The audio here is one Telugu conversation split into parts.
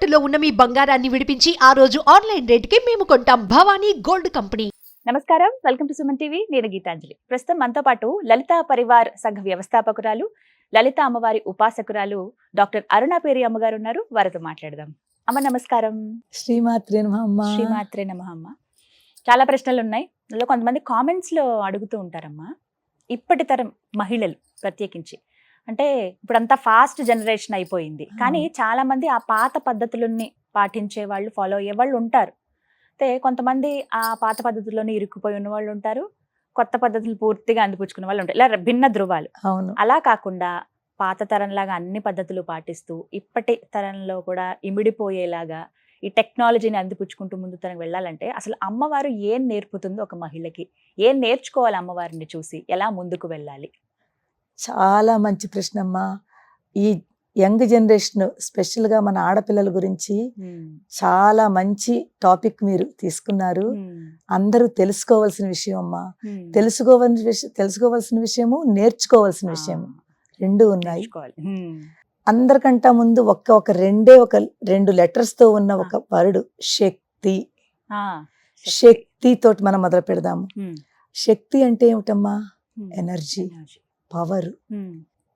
తాకట్టులో ఉన్న మీ బంగారాన్ని విడిపించి ఆ రోజు ఆన్లైన్ రేటుకి మేము కొంటాం. Bhavani gold company. నమస్కారం, వెల్కమ్ టు సుమన్ టీవీ. నేను గీతాంజలి. ప్రస్తుతం మనతో పాటు లలితా పరివార్ సంఘ వ్యవస్థాపకురాలు, లలిత అమ్మవారి ఉపాసకురాలు డాక్టర్ అరుణ పేరి అమ్మగారు ఉన్నారు. వారితో మాట్లాడదాం. అమ్మ నమస్కారం. శ్రీమాత్రే నమః. శ్రీమాత్రే నమః. అమ్మ, చాలా ప్రశ్నలు ఉన్నాయి. అందులో కొంతమంది కామెంట్స్ లో అడుగుతూ ఉంటారమ్మా, ఇప్పటి తరం మహిళలు ప్రత్యేకించి, అంటే ఇప్పుడంతా ఫాస్ట్ జనరేషన్ అయిపోయింది, కానీ చాలా మంది ఆ పాత పద్ధతులని పాటించే వాళ్ళు, ఫాలో అయ్యే వాళ్ళు ఉంటారు. అయితే కొంతమంది ఆ పాత పద్ధతుల్లోనే ఇరుక్కుపోయి ఉన్న వాళ్ళు ఉంటారు, కొత్త పద్ధతులు పూర్తిగా అందిపుచ్చుకున్న వాళ్ళు ఉంటారు. ఇలా భిన్న ధృవాలు. అవును. అలా కాకుండా పాత తరంలాగా అన్ని పద్ధతులు పాటిస్తూ ఇప్పటి తరంలో కూడా ఇమిడిపోయేలాగా ఈ టెక్నాలజీని అందిపుచ్చుకుంటూ ముందు తరం వెళ్ళాలంటే అసలు అమ్మవారు ఏం నేర్పుతుందో ఒక మహిళకి, ఏం నేర్చుకోవాలి అమ్మవారిని చూసి, ఎలా ముందుకు వెళ్ళాలి? చాలా మంచి ప్రశ్న అమ్మా. ఈ యంగ్ జనరేషన్, స్పెషల్గా మన ఆడపిల్లల గురించి చాలా మంచి టాపిక్ మీరు తీసుకున్నారు. అందరూ తెలుసుకోవాల్సిన విషయం అమ్మా. తెలుసుకోవాల్సిన విషయము, నేర్చుకోవాల్సిన విషయము రెండు ఉన్నాయి. అందరికంటే ముందు ఒక రెండు లెటర్స్ తో ఉన్న ఒక వర్డ్ శక్తి. శక్తి తోటి మనం మొదలు పెడదాము. శక్తి అంటే ఏమిటమ్మా? Energy, power.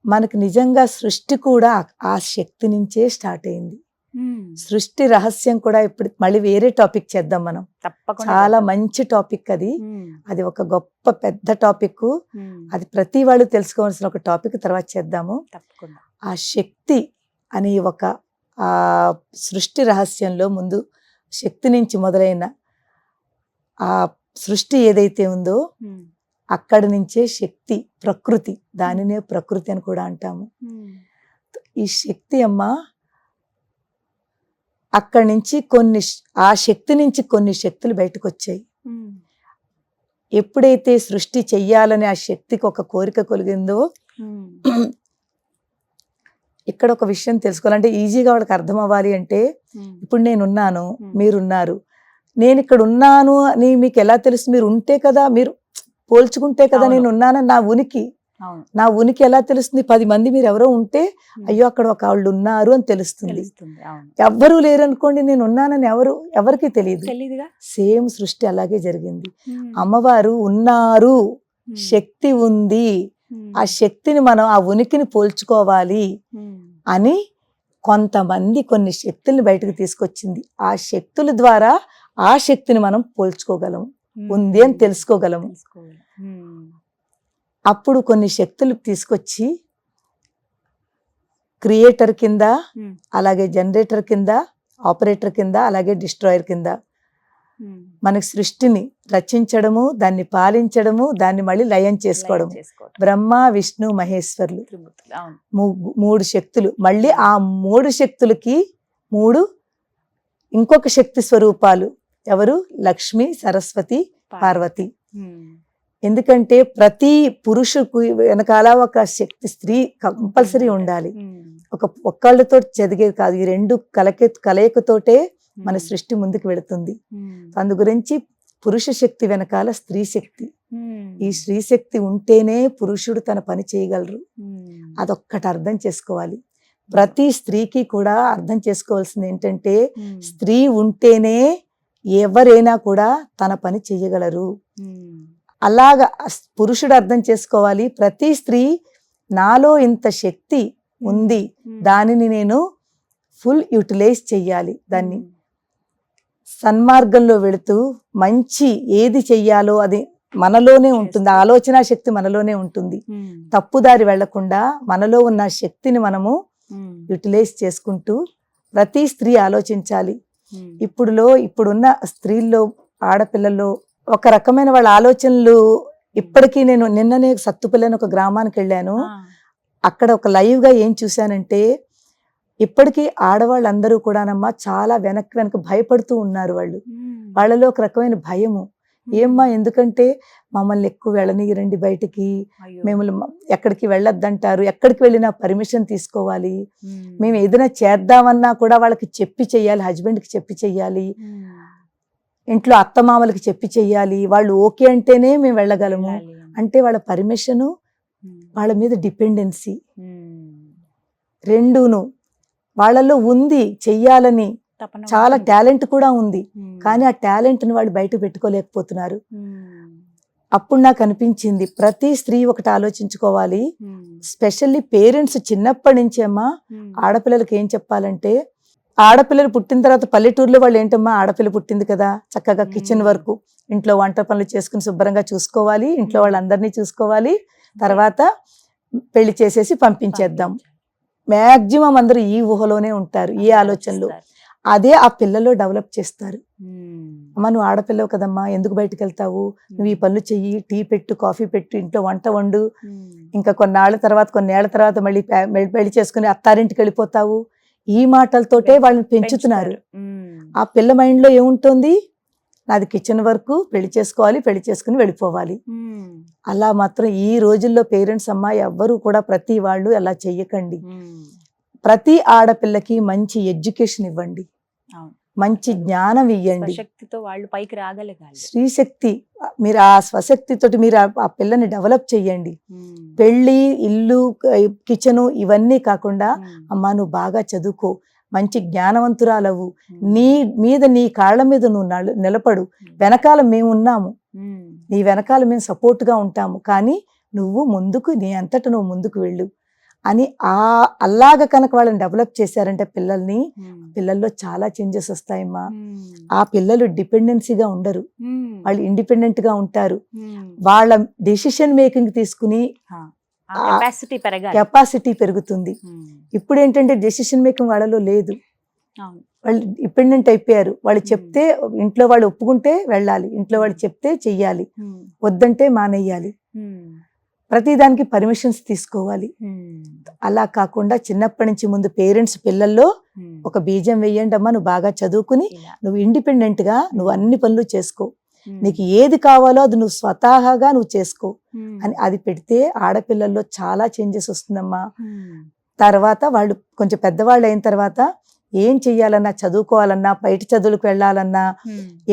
మనకు నిజంగా సృష్టి కూడా ఆ శక్తి నుంచే స్టార్ట్ అయింది. సృష్టి రహస్యం కూడా ఇప్పుడు మళ్ళీ వేరే టాపిక్ చేద్దాం మనం. చాలా మంచి టాపిక్ అది. అది ఒక గొప్ప పెద్ద టాపిక్. అది ప్రతి వాళ్ళు తెలుసుకోవాల్సిన ఒక టాపిక్. తర్వాత చేద్దాము. ఆ శక్తి అనే ఒక ఆ సృష్టి రహస్యంలో ముందు శక్తి నుంచి మొదలైన ఆ సృష్టి ఏదైతే ఉందో అక్కడి నుంచే శక్తి, ప్రకృతి, దానినే ప్రకృతి అని కూడా అంటాము. ఈ శక్తి అమ్మ అక్కడి నుంచి ఆ శక్తి నుంచి కొన్ని శక్తులు బయటకు వచ్చాయి. ఎప్పుడైతే సృష్టి చెయ్యాలని ఆ శక్తికి ఒక కోరిక కలిగిందో, ఇక్కడ ఒక విషయం తెలుసుకోవాలంటే ఈజీగా వాళ్ళకి అర్థం అవ్వాలి అంటే, ఇప్పుడు నేనున్నాను, మీరున్నారు, నేను ఇక్కడ ఉన్నాను అని మీకు ఎలా తెలుసు? మీరు ఉంటే కదా, మీరు పోల్చుకుంటే కదా నేను ఉన్నానని నా ఉనికి ఎలా తెలుస్తుంది? 10 మంది మీరు ఎవరో ఉంటే, అయ్యో అక్కడ ఒక వాళ్ళు ఉన్నారు అని తెలుస్తుంది. ఎవ్వరూ లేరు అనుకోండి, నేను ఉన్నానని ఎవరికి తెలియదు. సేమ్ సృష్టి అలాగే జరిగింది. అమ్మవారు ఉన్నారు, శక్తి ఉంది, ఆ శక్తిని మనం, ఆ ఉనికిని పోల్చుకోవాలి అని కొంతమంది కొన్ని శక్తుల్ని బయటకు తీసుకొచ్చింది. ఆ శక్తుల ద్వారా ఆ శక్తిని మనం పోల్చుకోగలము, ఉంది అని తెలుసుకోగలము. అప్పుడు కొన్ని శక్తులు తీసుకొచ్చి క్రియేటర్ కింద, అలాగే జనరేటర్ కింద, ఆపరేటర్ కింద, అలాగే డిస్ట్రాయర్ కింద మనకి సృష్టిని రచించడము, దాన్ని పాలించడము, దాన్ని మళ్ళీ లయం చేసుకోవడము. బ్రహ్మ, విష్ణు, మహేశ్వరులు 3 శక్తులు. మళ్ళీ ఆ 3 శక్తులకి 3 ఇంకొక శక్తి స్వరూపాలు. ఎవరు? లక్ష్మి, సరస్వతి, పార్వతి. ఎందుకంటే ప్రతి పురుషుకు వెనకాల ఒక శక్తి, స్త్రీ కంపల్సరీ ఉండాలి. ఒక్కళ్ళతో చదివేది కాదు. ఈ 2 కలయికతోటే మన సృష్టి ముందుకు వెళుతుంది. అందు గురించి పురుష శక్తి వెనకాల స్త్రీ శక్తి. ఈ స్త్రీ శక్తి ఉంటేనే పురుషుడు తన పని చేయగలరు. అదొక్కటి అర్థం చేసుకోవాలి. ప్రతి స్త్రీకి కూడా అర్థం చేసుకోవాల్సింది ఏంటంటే, స్త్రీ ఉంటేనే ఎవరైనా కూడా తన పని చెయ్యగలరు. అలాగా పురుషుడు అర్థం చేసుకోవాలి, ప్రతి స్త్రీ నాలో ఇంత శక్తి ఉంది, దానిని నేను ఫుల్ యూటిలైజ్ చెయ్యాలి. దాన్ని సన్మార్గంలో వెళుతూ మంచి ఏది చెయ్యాలో అది మనలోనే ఉంటుంది. ఆలోచన శక్తి మనలోనే ఉంటుంది. తప్పుదారి వెళ్లకుండా మనలో ఉన్న శక్తిని మనము యూటిలైజ్ చేసుకుంటూ ప్రతి స్త్రీ ఆలోచించాలి. ఇప్పుడున్న స్త్రీల్లో, ఆడపిల్లల్లో ఒక రకమైన వాళ్ళ ఆలోచనలు ఇప్పటికీ, నేను నిన్ననే సత్తుపల్లి ఒక గ్రామానికి వెళ్ళాను. అక్కడ ఒక లైవ్ గా ఏం చూశానంటే, ఇప్పటికీ ఆడవాళ్ళందరూ కూడానమ్మా చాలా వెనక భయపడుతూ ఉన్నారు. వాళ్ళలో ఒక రకమైన భయము. ఏమ్మా, ఎందుకంటే మమ్మల్ని ఎక్కువ వెళ్ళనీయరండి బయటికి, మేము ఎక్కడికి వెళ్ళొద్దంటారు, ఎక్కడికి వెళ్ళినా పర్మిషన్ తీసుకోవాలి, మేము ఏదైనా చేద్దామన్నా కూడా వాళ్ళకి చెప్పి చెయ్యాలి, హస్బెండ్కి చెప్పి చెయ్యాలి, ఇంట్లో అత్తమామలకి చెప్పి చెయ్యాలి, వాళ్ళు ఓకే అంటేనే మేము వెళ్ళగలము. అంటే వాళ్ళ పర్మిషను, వాళ్ళ మీద డిపెండెన్సీ రెండూను. వాళ్ళల్లో ఉంది చెయ్యాలని, తపన చాలా ఉంటుంది. టాలెంట్ కూడా ఉంది. ఉమ్. కానీ ఆ టాలెంట్ని వాళ్ళు బయట పెట్టుకోలేకపోతున్నారు. ఉమ్. అప్పుడు నాకు అనిపించింది ప్రతి స్త్రీ ఒకటి ఆలోచించుకోవాలి. ఉమ్. స్పెషల్లీ పేరెంట్స్ చిన్నప్పటి నుంచి అమ్మా ఉమ్. ఆడపిల్లలకి ఏం చెప్పాలంటే, ఆడపిల్లలు పుట్టిన తర్వాత పల్లెటూరులో వాళ్ళు ఏంటమ్మా, ఆడపిల్ల పుట్టింది కదా చక్కగా కిచెన్ వరకు ఇంట్లో వంట పనులు చేసుకుని శుభ్రంగా చూసుకోవాలి, ఇంట్లో వాళ్ళందరినీ చూసుకోవాలి, తర్వాత పెళ్లి చేసేసి పంపించేద్దాం. మ్యాక్సిమం అందరూ ఈ ఊహలోనే ఉంటారు, ఈ ఆలోచనలో. అదే ఆ పిల్లలో డెవలప్ చేస్తారు. అమ్మ నువ్వు ఆడపిల్లవు కదమ్మా, ఎందుకు బయటకు వెళ్తావు, నువ్వు ఈ పనులు చెయ్యి, టీ పెట్టు, కాఫీ పెట్టు, ఇంట్లో వంట వండు, ఇంకా కొన్నేళ్ల తర్వాత మళ్ళీ పెళ్లి చేసుకుని అత్తారింటికి వెళ్ళిపోతావు. ఈ మాటలతోటే వాళ్ళని పెంచుతున్నారు. ఆ పిల్ల మైండ్లో ఏముంటుంది, నాది కిచెన్ వరకు, పెళ్లి చేసుకోవాలి, పెళ్లి చేసుకుని వెళ్ళిపోవాలి. అలా మాత్రం ఈ రోజుల్లో పేరెంట్స్ అమ్మా ఎవ్వరూ కూడా ప్రతి వాళ్ళు అలా చెయ్యకండి. ప్రతి ఆడపిల్లకి మంచి ఎడ్యుకేషన్ ఇవ్వండి, మంచి జ్ఞానం ఇవ్వండి. శక్తితో వాళ్ళు పైకి రాగలగాలి. స్త్రీశక్తి, మీరు ఆ స్వశక్తితోటి మీరు ఆ పిల్లని డెవలప్ చెయ్యండి. పెళ్ళి, ఇల్లు, కిచెను ఇవన్నీ కాకుండా అమ్మా నువ్వు బాగా చదువుకో, మంచి జ్ఞానవంతురాలవు, నీ కాళ్ళ మీద నువ్వు నిలబడు, వెనకాల మేము ఉన్నాము, నీ వెనకాల మేము సపోర్ట్గా ఉంటాము, కానీ నువ్వు ముందుకు, నీ అంతట నువ్వు ముందుకు వెళ్ళు అని అలాగ కనుక వాళ్ళని డెవలప్ చేశారంటే పిల్లల్లో చాలా చేంజెస్ వస్తాయమ్మా. ఆ పిల్లలు డిపెండెన్సీగా ఉండరు, వాళ్ళు ఇండిపెండెంట్ గా ఉంటారు. వాళ్ళ డెసిషన్ మేకింగ్ తీసుకుని కెపాసిటీ పెరుగుతుంది. ఇప్పుడు ఏంటంటే డెసిషన్ మేకింగ్ వాళ్ళలో లేదు, వాళ్ళు డిపెండెంట్ అయిపోయారు. వాళ్ళు చెప్తే, ఇంట్లో వాళ్ళు ఒప్పుకుంటే వెళ్ళాలి, ఇంట్లో వాళ్ళు చెప్తే చెయ్యాలి, వద్దంటే మానేయాలి, ప్రతిదానికి పర్మిషన్స్ తీసుకోవాలి. అలా కాకుండా చిన్నప్పటి నుంచి ముందు పేరెంట్స్ పిల్లల్లో ఒక బీజం వేయండి అమ్మా, నువ్వు బాగా చదువుకుని నువ్వు ఇండిపెండెంట్ గా నువ్వు అన్ని పనులు చేసుకో, నీకు ఏది కావాలో అది నువ్వు స్వతహాగా నువ్వు చేసుకో అని అది పెడితే ఆడపిల్లల్లో చాలా చేంజెస్ వస్తుందమ్మా. తర్వాత వాళ్ళు కొంచెం పెద్దవాళ్ళు అయిన తర్వాత ఏం చెయ్యాలన్నా, చదువుకోవాలన్నా, బయట చదువులకు వెళ్ళాలన్నా,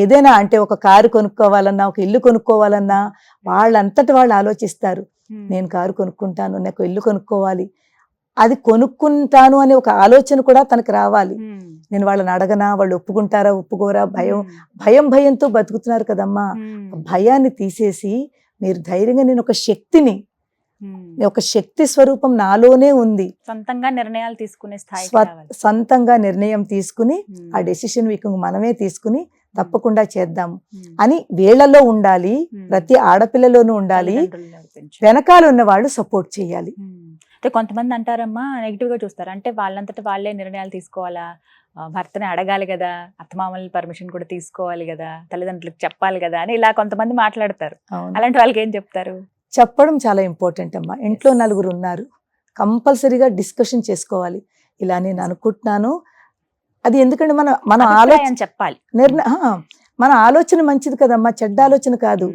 ఏదైనా అంటే ఒక కారు కొనుక్కోవాలన్నా, ఒక ఇల్లు కొనుక్కోవాలన్నా వాళ్ళంతటి వాళ్ళు ఆలోచిస్తారు. నేను కారు కొనుక్కుంటాను, నాకు ఇల్లు కొనుక్కోవాలి, అది కొనుక్కుంటాను అనే ఒక ఆలోచన కూడా తనకు రావాలి. నేను వాళ్ళని అడగనా, వాళ్ళు ఒప్పుకుంటారా ఒప్పుకోరా, భయంతో బతుకుతున్నారు కదమ్మా. భయాన్ని తీసేసి మీరు ధైర్యంగా, నేను ఒక శక్తిని, ఒక శక్తి స్వరూపం నాలోనే ఉంది, సొంతంగా నిర్ణయాలు తీసుకునే స్థాయి, సొంతంగా నిర్ణయం తీసుకుని ఆ డెసిషన్ మేకింగ్ మనమే తీసుకుని తప్పకుండా చేద్దాము అని వీళ్ళలో ఉండాలి, ప్రతి ఆడపిల్లలోనూ ఉండాలి. వెనకాల ఉన్న వాళ్ళు సపోర్ట్ చేయాలి. అంటే కొంతమంది అంటారమ్మా, నెగిటివ్ గా చూస్తారు, అంటే వాళ్ళంతటా వాళ్ళే నిర్ణయాలు తీసుకోవాలా, భర్తని అడగాలి కదా, అత్తమామల పర్మిషన్ కూడా తీసుకోవాలి కదా, తల్లిదండ్రులకు చెప్పాలి కదా అని ఇలా కొంతమంది మాట్లాడతారు. అలాంటి వాళ్ళకి ఏం చెప్తారు? చెప్పడం చాలా ఇంపార్టెంట్ అమ్మా. ఇంట్లో నలుగురు ఉన్నారు, కంపల్సరీగా డిస్కషన్ చేసుకోవాలి. ఇలా నేను అనుకుంటున్నాను, అది ఎందుకంటే మన ఆలోచన చెప్పాలి, మన ఆలోచన మంచిది కదమ్మా, చెడ్డ ఆలోచన కాదు.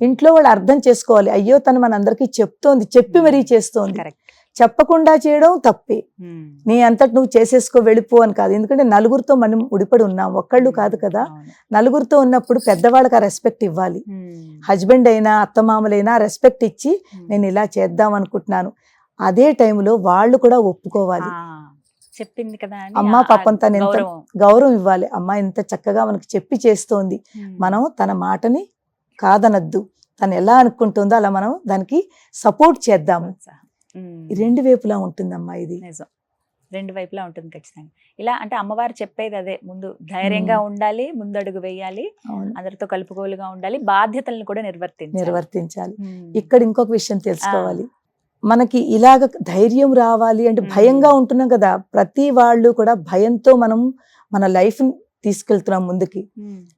ఇంట్లో వాళ్ళు అర్థం చేసుకోవాలి, అయ్యో తను మనందరికీ చెప్తోంది, చెప్పి మరీ చేస్తోంది. చెప్పకుండా చేయడం తప్పే, నీ అంతటి నువ్వు చేసేసుకో వెళ్ళిపో అని కాదు. ఎందుకంటే నలుగురితో మనం ముడిపడి ఉన్నాం, ఒక్కళ్ళు కాదు కదా. నలుగురితో ఉన్నప్పుడు పెద్దవాళ్ళకి ఆ రెస్పెక్ట్ ఇవ్వాలి. హస్బెండ్ అయినా అత్తమామలైనా రెస్పెక్ట్ ఇచ్చి నేను ఇలా చేద్దాం అనుకుంటున్నాను, అదే టైంలో వాళ్ళు కూడా ఒప్పుకోవాలి. చెప్పింది కదా, అమ్మ పాపం తను ఎంత గౌరవం ఇవ్వాలి, అమ్మ ఎంత చక్కగా మనకు చెప్పి చేస్తోంది, మనం తన మాటని కాదనద్దు, తను ఎలా అనుకుంటుందో అలా మనం దానికి సపోర్ట్ చేద్దాము. రెండు వైపులా ఉంటుందమ్మా, ఇది రెండు వైపులా ఉంటుంది ఖచ్చితంగా. ఇలా అంటే అమ్మవారు చెప్పేది అదే, ముందు ధైర్యంగా ఉండాలి, ముందడుగు వేయాలి, అందరితో కలుపుకోలుగా ఉండాలి, బాధ్యతలను కూడా నిర్వర్తించాలి. ఇక్కడ ఇంకొక విషయం తెలుసుకోవాలి, మనకి ఇలాగ ధైర్యం రావాలి అంటే భయంగా ఉంటున్నాం కదా, ప్రతి వాళ్ళు కూడా భయంతో మనం మన లైఫ్ తీసుకెళ్తున్నాం ముందుకి.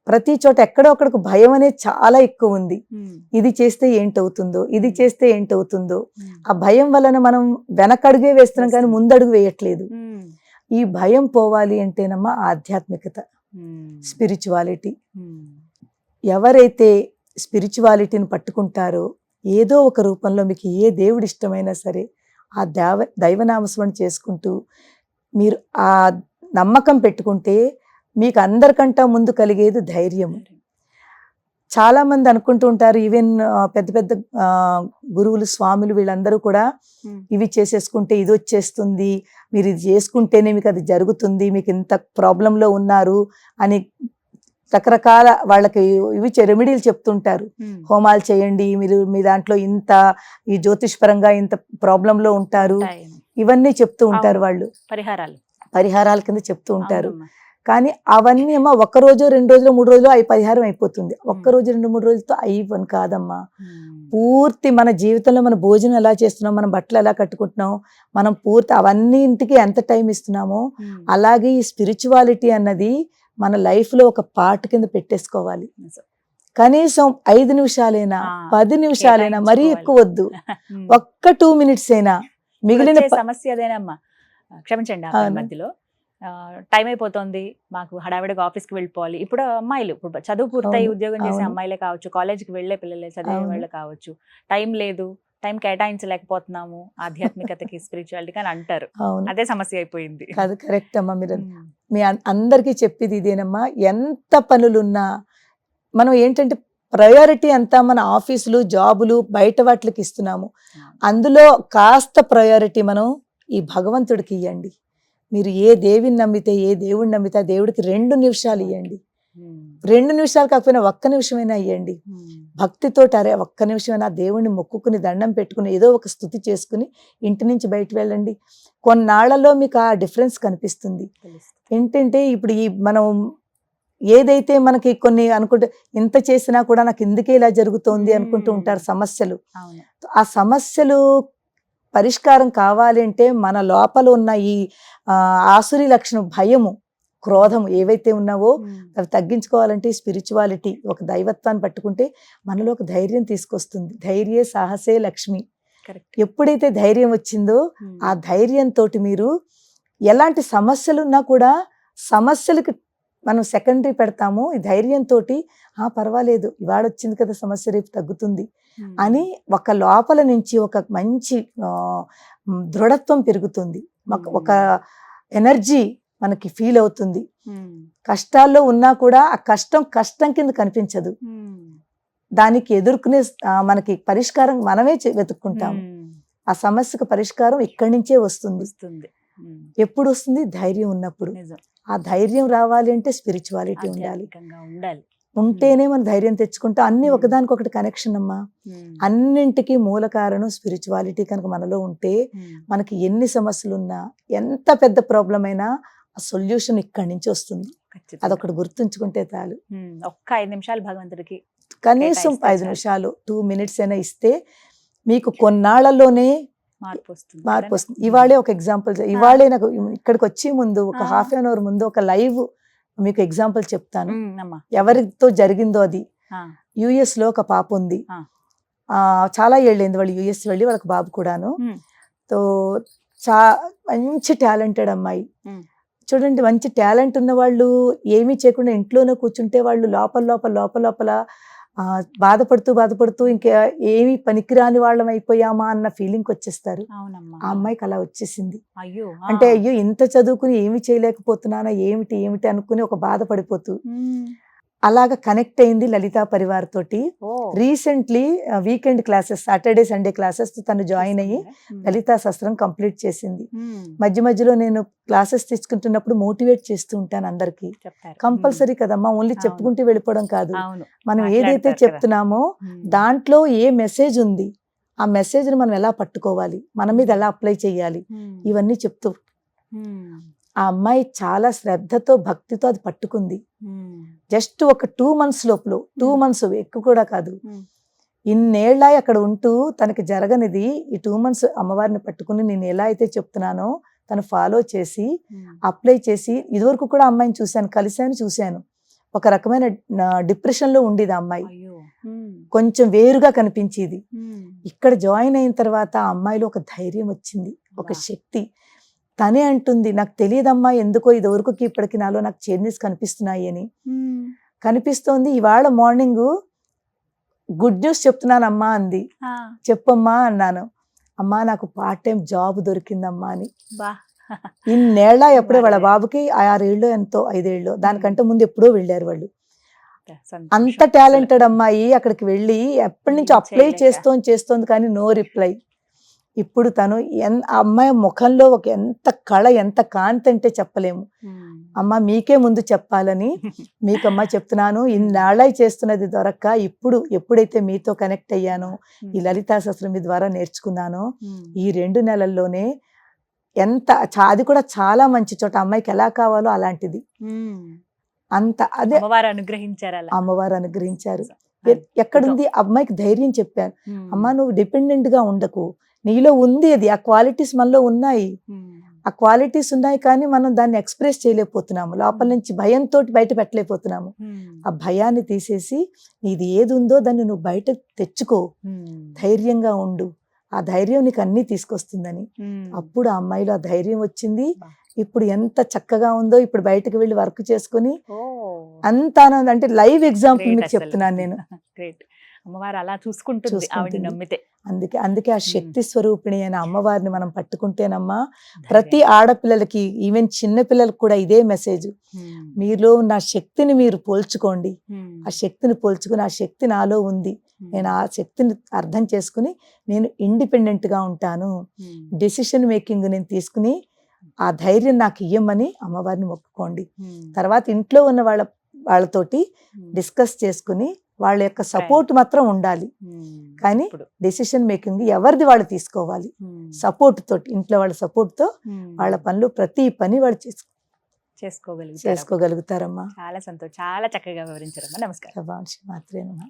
ప్రతి చోట ఎక్కడో అక్కడికి భయం అనేది చాలా ఎక్కువ ఉంది. ఇది చేస్తే ఏంటవుతుందో, ఇది చేస్తే ఏంటవుతుందో, ఆ భయం వలన మనం వెనకడుగే వేస్తున్నాం కానీ ముందడుగు వేయట్లేదు. ఈ భయం పోవాలి అంటేనమ్మా ఆధ్యాత్మికత, స్పిరిచువాలిటీ. ఎవరైతే స్పిరిచువాలిటీని పట్టుకుంటారో ఏదో ఒక రూపంలో మీకు ఏ దేవుడు ఇష్టమైనా సరే ఆ దైవనామస్మరణ చేసుకుంటూ మీరు ఆ నమ్మకం పెట్టుకుంటే మీకు అందరికంటా ముందు కలిగేది ధైర్యం. చాలా మంది అనుకుంటూ ఉంటారు, ఈవెన్ పెద్ద పెద్ద గురువులు, స్వాములు వీళ్ళందరూ కూడా ఇవి చేసేసుకుంటే ఇది వచ్చేస్తుంది, మీరు ఇది చేసుకుంటేనే మీకు అది జరుగుతుంది, మీకు ఇంత ప్రాబ్లంలో ఉన్నారు అని రకరకాల వాళ్ళకి ఇవి రెమెడీలు చెప్తుంటారు. హోమాలు చేయండి, మీరు మీ దాంట్లో ఇంత ఈ జ్యోతిష్పరంగా ఇంత ప్రాబ్లంలో ఉంటారు, ఇవన్నీ చెప్తూ ఉంటారు. వాళ్ళు పరిహారాల కింద చెప్తూ ఉంటారు. కానీ అవన్నీ అమ్మా ఒక్క రోజు 2 రోజులు 3 రోజులు అవి పరిహారం అయిపోతుంది. ఒక్క రోజు 2-3 రోజులతో అయ్యవని కాదమ్మా. పూర్తి మన జీవితంలో మన భోజనం ఎలా చేస్తున్నాం, మన బట్టలు ఎలా కట్టుకుంటున్నాం, మనం పూర్తి అవన్నీ ఇంటికి ఎంత టైం ఇస్తున్నామో అలాగే ఈ స్పిరిచువాలిటీ అన్నది మన లైఫ్ లో ఒక పార్ట్ కింద పెట్టేసుకోవాలి. కనీసం 5 నిమిషాలైనా 10 నిమిషాలైనా, మరీ ఎక్కువ వద్దు, ఒక్క 2 మినిట్స్ అయినా. మిగిలిన సమస్య అదేనమ్మా, క్షమించండి మధ్యలో టైం అయిపోతుంది, మాకు హడావిడిగా ఆఫీస్కి వెళ్ళిపోవాలి. ఇప్పుడు అమ్మాయిలు, ఇప్పుడు చదువు పూర్తయి ఉద్యోగం చేసే అమ్మాయిలే కావచ్చు, కాలేజ్కి వెళ్లే పిల్లలే, చదివే వాళ్ళు కావచ్చు, టైం లేదు, టైం కేటాయించలేకపోతున్నాము ఆధ్యాత్మికతకి, స్పిరిచువాలిటీకి అని అంటారు. అదే సమస్య అయిపోయింది. అది కరెక్ట్ అమ్మా. మీరు మీ అందరికీ చెప్పేది ఇదేనమ్మా. ఎంత పనులున్నా మనం ఏంటంటే ప్రయారిటీ అంతా మన ఆఫీసులు, జాబులు, బయట వాటికి ఇస్తున్నాము. అందులో కాస్త ప్రయారిటీ మనం ఈ భగవంతుడికి ఇవ్వండి. మీరు ఏ దేవిని నమ్మితే, ఏ దేవుడిని నమ్మితే ఆ దేవుడికి 2 నిమిషాలు ఇవ్వండి. 2 నిమిషాలు కాకపోయినా 1 నిమిషమైనా ఇవ్వండి. భక్తితో ఒక్క నిమిషమైనా దేవుణ్ణి మొక్కుకుని దండం పెట్టుకుని ఏదో ఒక స్తుతి చేసుకుని ఇంటి నుంచి బయట వెళ్ళండి. కొన్నాళ్లలో మీకు ఆ డిఫరెన్స్ కనిపిస్తుంది. ఏంటంటే ఇప్పుడు ఈ మనం ఏదైతే మనకి కొన్ని అనుకుంటే ఇంత చేసినా కూడా నాకు ఎందుకే ఇలా జరుగుతోంది అనుకుంటూ ఉంటారు సమస్యలు. ఆ సమస్యలు పరిష్కారం కావాలి అంటే మన లోపల ఉన్న ఈ ఆసురి లక్షణం, భయము, క్రోధము ఏవైతే ఉన్నావో అవి తగ్గించుకోవాలంటే స్పిరిచువాలిటీ, ఒక దైవత్వాన్ని పట్టుకుంటే మనలో ఒక ధైర్యం తీసుకొస్తుంది. ధైర్యే సాహసే లక్ష్మి. ఎప్పుడైతే ధైర్యం వచ్చిందో ఆ ధైర్యంతో మీరు ఎలాంటి సమస్యలు ఉన్నా కూడా సమస్యలకి మనం సెకండరీ పెడతాము. ఈ ధైర్యంతో పర్వాలేదు, ఇవాళ వచ్చింది కదా సమస్య, రేపు తగ్గుతుంది అని ఒక లోపల నుంచి ఒక మంచి దృఢత్వం పెరుగుతుంది. ఒక ఎనర్జీ మనకి ఫీల్ అవుతుంది. కష్టాల్లో ఉన్నా కూడా ఆ కష్టం కింద కనిపించదు. దానికి ఎదుర్కొనే మనకి పరిష్కారం మనమే వెతుక్కుంటాము. ఆ సమస్యకు పరిష్కారం ఇక్కడి నుంచే వస్తుంది. ఎప్పుడు వస్తుంది? ధైర్యం ఉన్నప్పుడు. ఆ ధైర్యం రావాలి అంటే స్పిరిచువాలిటీ ఉండాలి. ఉంటేనే మనం ధైర్యం తెచ్చుకుంటాం. అన్ని ఒకదానికొకటి కనెక్షన్ అమ్మా. అన్నింటికి మూల కారణం స్పిరిచువాలిటీ కనుక మనలో ఉంటే మనకి ఎన్ని సమస్యలు ఉన్నా, ఎంత పెద్ద ప్రాబ్లం అయినా ఆ సొల్యూషన్ ఇక్కడి నుంచి వస్తుంది. అదొకటి గుర్తుంచుకుంటే చాలు. ఒక్క 5 నిమిషాలు భగవంతుడికి, కనీసం 5 నిమిషాలు 2 మినిట్స్ అయినా ఇస్తే మీకు కొన్నాళ్లలోనే మార్పు వస్తుంది. ఇవాళే ఒక ఎగ్జాంపుల్, ఇవాళే నాకు ఇక్కడికి వచ్చే ముందు ఒక ½ an hour ముందు ఒక లైవ్ మీకు ఎగ్జాంపుల్ చెప్తాను. ఎవరితో జరిగిందో అది. US లో ఒక పాప ఉంది. చాలా ఏళ్ళైంది వాళ్ళు US వెళ్ళి, వాళ్ళకి బాబు కూడాను. తో మంచి టాలెంటెడ్ అమ్మాయి. చూడండి, మంచి టాలెంట్ ఉన్న వాళ్ళు ఏమీ చేయకుండా ఇంట్లోనే కూర్చుంటే వాళ్ళు లోపల బాధపడుతూ ఇంకా ఏమి పనికిరాని వాళ్ళం అయిపోయామా అన్న ఫీలింగ్ వచ్చేస్తారు. ఆ అమ్మాయికి అలా వచ్చేసింది. అంటే అయ్యో ఇంత చదువుకుని ఏమి చేయలేకపోతున్నానా, ఏమిటి అనుకుని ఒక బాధపడిపోతూ అలాగా కనెక్ట్ అయింది లలితా పరివార్ తోటి. Recently weekend classes, Saturday Sunday classes తను జాయిన్ అయ్యి లలితా శాస్త్రం కంప్లీట్ చేసింది. మధ్యలో నేను క్లాసెస్ తీసుకుంటున్నప్పుడు మోటివేట్ చేస్తూ ఉంటాను అందరికి. కంపల్సరీ కదమ్మా, ఓన్లీ చెప్పుకుంటూ వెళ్ళిపోవడం కాదు. మనం ఏదైతే చెప్తున్నామో దాంట్లో ఏ మెసేజ్ ఉంది, ఆ మెసేజ్ ని మనం ఎలా పట్టుకోవాలి, మన మీద ఎలా అప్లై చేయాలి, ఇవన్నీ చెప్తూ ఆ అమ్మాయి చాలా శ్రద్ధతో భక్తితో అది పట్టుకుంది. జస్ట్ ఒక 2 months లోపల, 2 months ఎక్కువ కూడా కాదు, ఇన్నేళ్ళ అక్కడ ఉంటూ తనకి జరగనిది ఈ 2 months అమ్మవారిని పట్టుకుని నేను ఎలా అయితే చెప్తున్నానో తను ఫాలో చేసి అప్లై చేసి, ఇదివరకు కూడా అమ్మాయిని చూశాను. ఒక రకమైన డిప్రెషన్ లో ఉండేది ఆ అమ్మాయి, కొంచెం వేరుగా కనిపించేది. ఇక్కడ జాయిన్ అయిన తర్వాత ఆ అమ్మాయిలో ఒక ధైర్యం వచ్చింది, ఒక శక్తి. తనే అంటుంది, నాకు తెలియదమ్మా ఎందుకో ఇదివరకు ఇప్పటికి నాలో నాకు చేంజెస్ కనిపిస్తున్నాయి అని. కనిపిస్తోంది. ఇవాళ మార్నింగ్ గుడ్ న్యూస్ చెప్తున్నానమ్మా అంది. చెప్పమ్మా అన్నాను. అమ్మా నాకు పార్ట్ టైం జాబ్ దొరికిందమ్మా అని. ఇన్నేళ్ళ ఎప్పుడే వాళ్ళ బాబుకి 6 ఏళ్ళు ఎంతో 5 ఏళ్ళు, దానికంటే ముందు ఎప్పుడో వెళ్ళారు వాళ్ళు. అంత టాలెంటెడ్ అమ్మాయి అక్కడికి వెళ్ళి ఎప్పటి నుంచి ఏం అప్లై చేయలేక. చేస్తోంది కానీ నో రిప్లై. ఇప్పుడు తను ఆ అమ్మాయి ముఖంలో ఒక ఎంత కళ, ఎంత కాంతి అంటే చెప్పలేము. అమ్మ మీకే ముందు చెప్పాలని మీకమ్మా చెప్తున్నాను. ఇన్నాళ్ళై చేస్తున్నది దొరక్క ఇప్పుడు ఎప్పుడైతే మీతో కనెక్ట్ అయ్యానో, ఈ లలితా సహస్రం మీ ద్వారా నేర్చుకున్నానో, ఈ 2 నెలల్లోనే ఎంత అది కూడా చాలా మంచి చోట, అమ్మాయికి ఎలా కావాలో అలాంటిది. అంత అదే అమ్మవారు అనుగ్రహించారు అలా. అమ్మవారు అనుగ్రహించారు. ఎక్కడుంది అమ్మాయికి ధైర్యం చెప్పాను. అమ్మా నువ్వు డిపెండెంట్ గా ఉండకు, నీలో ఉంది అది, ఆ క్వాలిటీస్ మనలో ఉన్నాయి. ఆ క్వాలిటీస్ ఉన్నాయి కానీ మనం దాన్ని ఎక్స్ప్రెస్ చేయలేకపోతున్నాము, లోపల నుంచి భయంతో బయట పెట్టలేకపోతున్నాము. ఆ భయాన్ని తీసేసి నీది ఏది ఉందో దాన్ని నువ్వు బయట తెచ్చుకో, ధైర్యంగా ఉండు, ఆ ధైర్యం నీకు అన్ని తీసుకొస్తుందని. అప్పుడు ఆ అమ్మాయిలో ఆ ధైర్యం వచ్చింది. ఇప్పుడు ఎంత చక్కగా ఉందో, ఇప్పుడు బయటకు వెళ్ళి వర్క్ చేసుకుని అంత ఆనందం. అంటే లైవ్ ఎగ్జాంపుల్ మీకు చెప్తున్నాను నేను. గ్రేట్. అమ్మవారు అలా చూసుకుంటుంది ఆవిడ నమ్మితే. అందుకే ఆ శక్తి స్వరూపిణి అయిన అమ్మవారిని మనం పట్టుకుంటేనమ్మా, ప్రతి ఆడపిల్లలకి, ఈవెన్ చిన్న పిల్లలకు కూడా ఇదే మెసేజ్. మీలో ఉన్న శక్తిని మీరు పోల్చుకోండి, ఆ శక్తిని పోల్చుకుని, ఆ శక్తి నాలో ఉంది, నేను ఆ శక్తిని అర్థం చేసుకుని నేను ఇండిపెండెంట్ గా ఉంటాను, డెసిషన్ మేకింగ్ నేను తీసుకుని ఆ ధైర్యం నాకు ఇయ్యమని అమ్మవారిని మొక్కుకోండి. తర్వాత ఇంట్లో ఉన్న వాళ్ళతోటి డిస్కస్ చేసుకుని వాళ్ళ యొక్క సపోర్ట్ మాత్రం ఉండాలి, కానీ డెసిషన్ మేకింగ్ ఎవరిది వాళ్ళు తీసుకోవాలి. సపోర్ట్ తోటి, ఇంట్లో వాళ్ళ సపోర్ట్ తో వాళ్ళ పనులు, ప్రతి పని వాళ్ళు చేసుకోగలుగుతారమ్మా. చాలా సంతోషం, చాలా చక్కగా వివరించారమ్మా. నమస్కారం. మాత్రమే.